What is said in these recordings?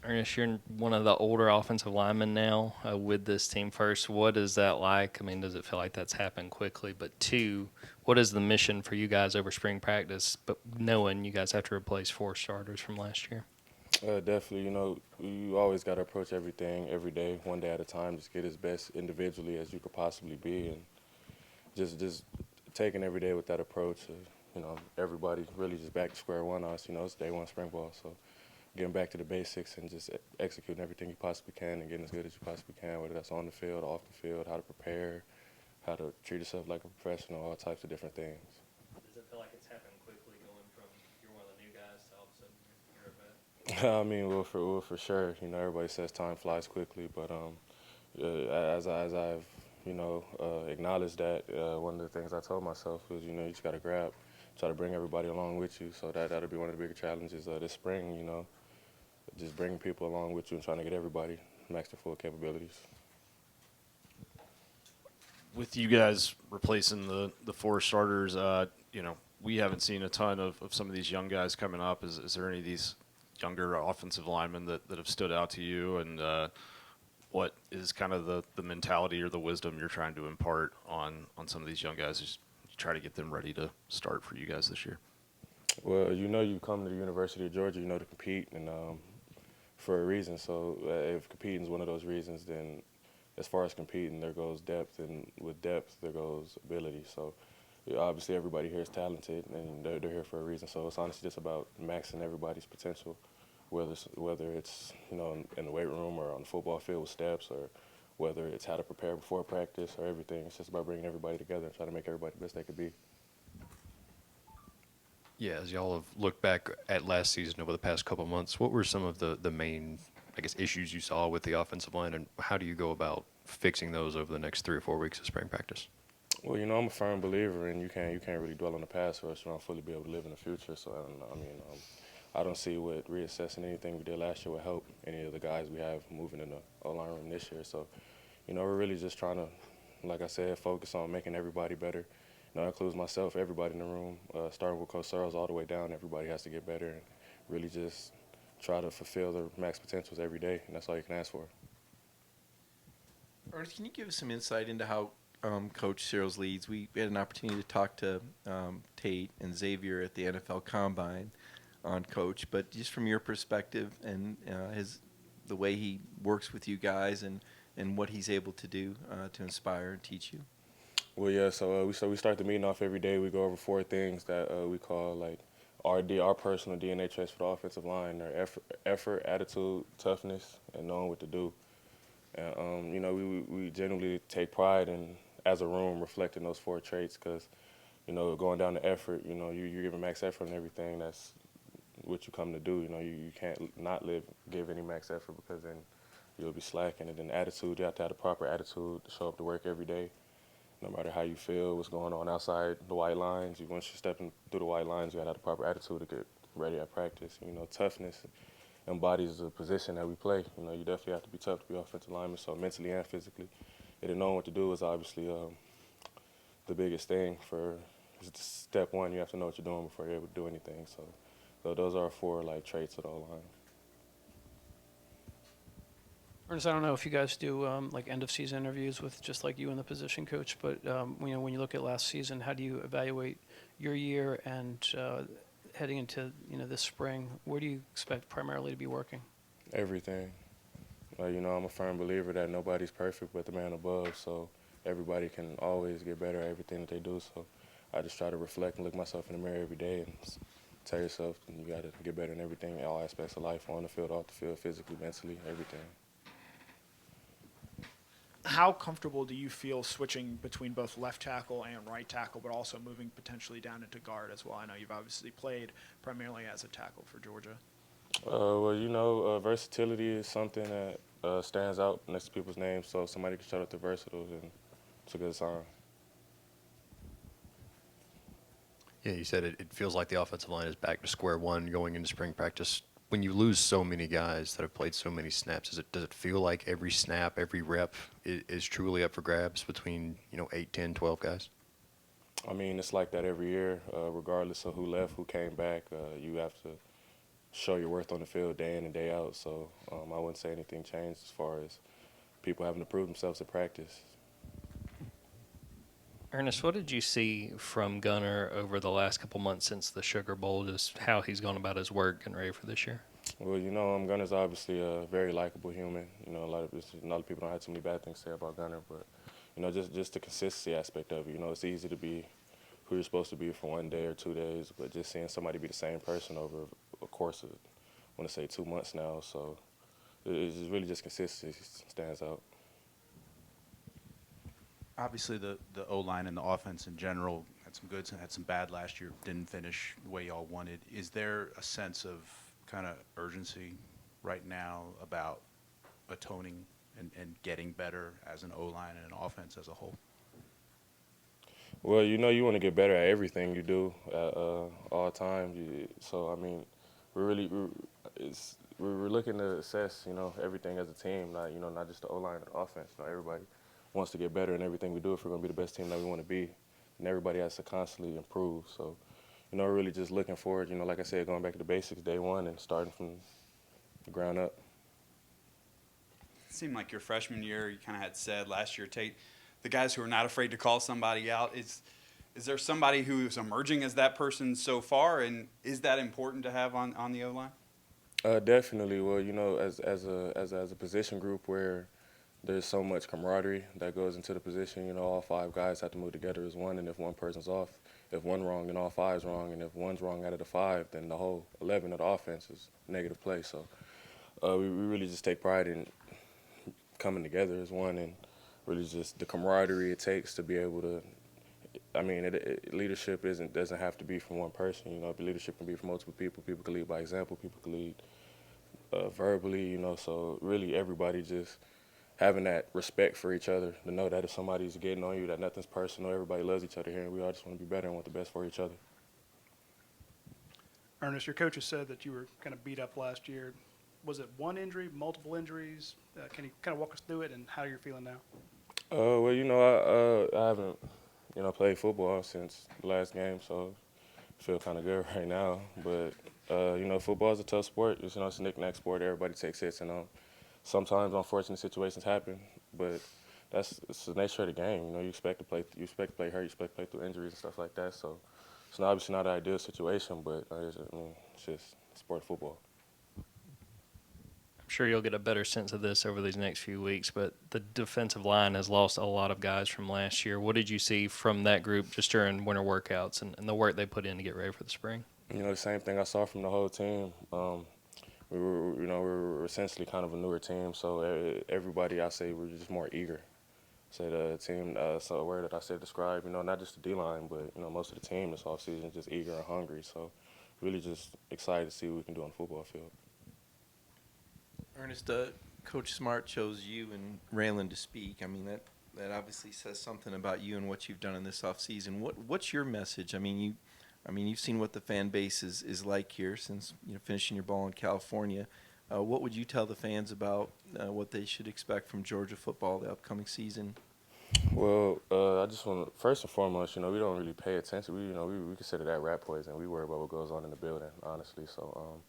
Ernest, you're one of the older offensive linemen now with this team. First, what is that like? I mean, does it feel like that's happened quickly? But two, what is the mission for you guys over spring practice? But knowing you guys have to replace four starters from last year. Definitely, you always got to approach everything every day, one day at a time. Just get as best individually as you could possibly be, and just taking every day with that approach. Everybody really just back to square one. Us, it's day one spring ball, so getting back to the basics and just executing everything you possibly can and getting as good as you possibly can, whether that's on the field, off the field, how to prepare, how to treat yourself like a professional, all types of different things. Does it feel like it's happened quickly going from you're one of the new guys to all of a sudden you're a vet? I mean, well, for sure. Everybody says time flies quickly, but as I've acknowledged that, one of the things I told myself was, you just got to try to bring everybody along with you. So that'll be one of the bigger challenges this spring. Just bringing people along with you and trying to get everybody max their full capabilities. With you guys replacing the four starters, we haven't seen a ton of some of these young guys coming up. Is there any of these younger offensive linemen that have stood out to you? And what is kind of the mentality or the wisdom you're trying to impart on some of these young guys as you try to get them ready to start for you guys this year? Well, you come to the University of Georgia, to compete, and for a reason. So if competing is one of those reasons, then as far as competing, there goes depth, and with depth, there goes ability. So obviously everybody here is talented, and they're here for a reason. So it's honestly just about maxing everybody's potential, whether it's in the weight room or on the football field with steps, or whether it's how to prepare before practice or everything. It's just about bringing everybody together and trying to make everybody the best they could be. Yeah, as y'all have looked back at last season over the past couple of months, what were some of the main, I guess, issues you saw with the offensive line, and how do you go about fixing those over the next 3 or 4 weeks of spring practice? Well, I'm a firm believer, and you can't really dwell on the past for us to fully be able to live in the future. So I don't see what reassessing anything we did last year would help any of the guys we have moving in the O-line room this year. So, we're really just trying to, like I said, focus on making everybody better. That includes myself, everybody in the room, starting with Coach Searels all the way down. Everybody has to get better and really just try to fulfill their max potentials every day, and that's all you can ask for. Ernest, can you give us some insight into how Coach Searels leads? We had an opportunity to talk to Tate and Xavier at the NFL Combine on Coach, but just from your perspective and the way he works with you guys and what he's able to do to inspire and teach you. Well, yeah. So we start the meeting off every day. We go over 4 things that we call like our personal DNA traits for the offensive line. They're effort, attitude, toughness, and knowing what to do. And we genuinely take pride in, as a room, reflecting those 4 traits because going down to effort, you're giving max effort and everything. That's what you come to do. You can't not give any max effort because then you'll be slacking. And then attitude, you have to have the proper attitude to show up to work every day. No matter how you feel, what's going on outside the white lines, once you're stepping through the white lines, you gotta have the proper attitude to get ready at practice. Toughness embodies the position that we play. You definitely have to be tough to be offensive lineman, so mentally and physically. And knowing what to do is obviously the biggest thing. For step one, you have to know what you're doing before you're able to do anything. So those are 4 traits of the O-line. Ernest, I don't know if you guys do like end of season interviews with just like you and the position coach, but when you look at last season, how do you evaluate your year and heading into this spring? Where do you expect primarily to be working? Everything. I'm a firm believer that nobody's perfect but the man above. So everybody can always get better at everything that they do. So I just try to reflect and look myself in the mirror every day and tell yourself you got to get better in everything, in all aspects of life, on the field, off the field, physically, mentally, everything. How comfortable do you feel switching between both left tackle and right tackle, but also moving potentially down into guard as well? I know you've obviously played primarily as a tackle for Georgia. Versatility is something that stands out next to people's names, so somebody can shout out the versatile, and it's a good sign. Yeah, you said it feels like the offensive line is back to square one going into spring practice. When you lose so many guys that have played so many snaps, does it feel like every snap, every rep is truly up for grabs between 8, 10, 12 guys? I mean, it's like that every year, regardless of who left, who came back. You have to show your worth on the field day in and day out. So I wouldn't say anything changed as far as people having to prove themselves at practice. Ernest, what did you see from Gunner over the last couple months since the Sugar Bowl, just how he's gone about his work and ready for this year? Well, Gunner's obviously a very likable human. A lot of people don't have too many bad things to say about Gunner, but just the consistency aspect of it. It's easy to be who you're supposed to be for 1 day or 2 days, but just seeing somebody be the same person over a course of, I want to say 2 months now. So it's really just consistency stands out. Obviously, the O-line and the offense in general had some goods and had some bad last year, didn't finish the way y'all wanted. Is there a sense of kind of urgency right now about atoning and getting better as an O-line and an offense as a whole? Well, you want to get better at everything you do all the time. We're looking to assess, everything as a team, not just the O-line and the offense. Everybody wants to get better in everything we do if we're going to be the best team that we want to be. And everybody has to constantly improve. So, we're really just looking forward, like I said, going back to the basics day one and starting from the ground up. It seemed like your freshman year, you kind of had said last year, Tate, the guys who are not afraid to call somebody out. Is there somebody who is emerging as that person so far, and is that important to have on the O-line? Definitely. Well, as a position group where there's so much camaraderie that goes into the position, all 5 guys have to move together as one, and if one person's off, if one wrong, then all 5's wrong, and if one's wrong out of the 5, then the whole 11 of the offense is negative play. So we really just take pride in coming together as one, and really just the camaraderie it takes to be able to. Leadership doesn't have to be from one person. Leadership can be from multiple people. People can lead by example. People can lead verbally. So really everybody just having that respect for each other, to know that if somebody's getting on you, that nothing's personal. Everybody loves each other here, and we all just want to be better and want the best for each other. Ernest, your coaches said that you were kind of beat up last year. Was it one injury, multiple injuries? Can you kind of walk us through it and how you're feeling now? I haven't, played football since the last game, so I feel kind of good right now. But, football is a tough sport. It's a knick-knack sport. Everybody takes hits, and sometimes unfortunate situations happen. But it's the nature of the game. You expect to play hurt, you expect to play through injuries and stuff like that. So it's obviously not an ideal situation, but it's just sport of football. I'm sure you'll get a better sense of this over these next few weeks, but the defensive line has lost a lot of guys from last year. What did you see from that group just during winter workouts and the work they put in to get ready for the spring? The same thing I saw from the whole team. We were essentially kind of a newer team, so everybody, I say, we're just more eager. Say the team, so a word that I said describe, not just the D-line, but, most of the team this offseason is just eager and hungry. So really just excited to see what we can do on the football field. Ernest, Coach Smart chose you and Raylan to speak. That obviously says something about you and what you've done in this offseason. What's your message? You've seen what the fan base is like here since finishing your ball in California. What would you tell the fans about what they should expect from Georgia football the upcoming season? Well, I just want to, first and foremost, we don't really pay attention. We consider that rat poison. We worry about what goes on in the building, honestly. So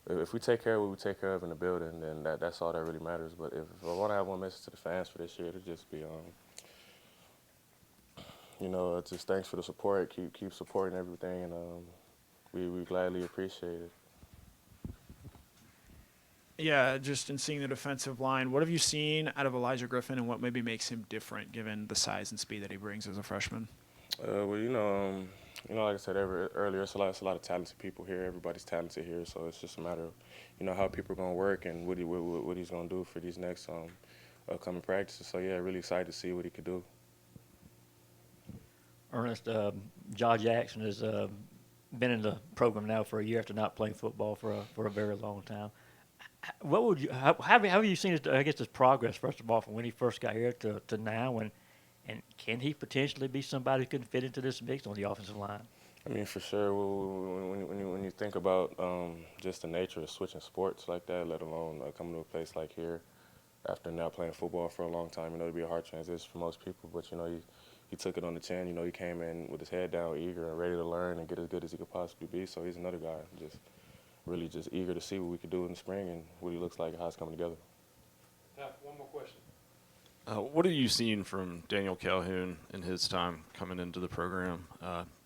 if we take care of what we take care of in the building, then that's all that really matters. But if I want to have one message to the fans for this year, it'd just be, just thanks for the support. Keep supporting everything, and we gladly appreciate it. Yeah, just in seeing the defensive line, what have you seen out of Elijah Griffin, and what maybe makes him different given the size and speed that he brings as a freshman? Like I said earlier, it's a lot of talented people here. Everybody's talented here, so it's just a matter of, how people are going to work and what he's going to do for these next upcoming practices. So, yeah, really excited to see what he could do. Ernest, Jahzare Jackson has been in the program now for a year after not playing football for a very long time. What would you? How have you seen his progress, first of all, from when he first got here to now, and can he potentially be somebody who can fit into this mix on the offensive line? For sure. When you think about just the nature of switching sports like that, let alone coming to a place like here after now playing football for a long time, it'd be a hard transition for most people. But he took it on the chin. He came in with his head down, eager and ready to learn and get as good as he could possibly be. So he's another guy just really just eager to see what we could do in the spring and what he looks like and how it's coming together. One more question. What have you seen from Daniel Calhoun in his time coming into the program?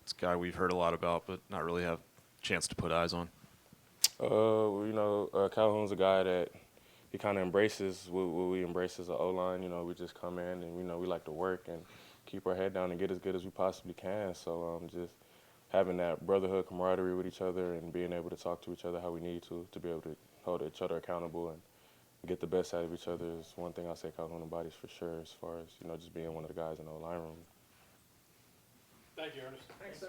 It's a guy we've heard a lot about, but not really have a chance to put eyes on. Calhoun's a guy that he kind of embraces what we embrace as an O-line. You know, we just come in and, we like to work and keep our head down and get as good as we possibly can. So just having that brotherhood camaraderie with each other and being able to talk to each other how we need to be able to hold each other accountable and get the best out of each other is one thing I'll say Calhoun embodies for sure as far as, just being one of the guys in the O-line room. Thank you, Ernest. Thanks, sir.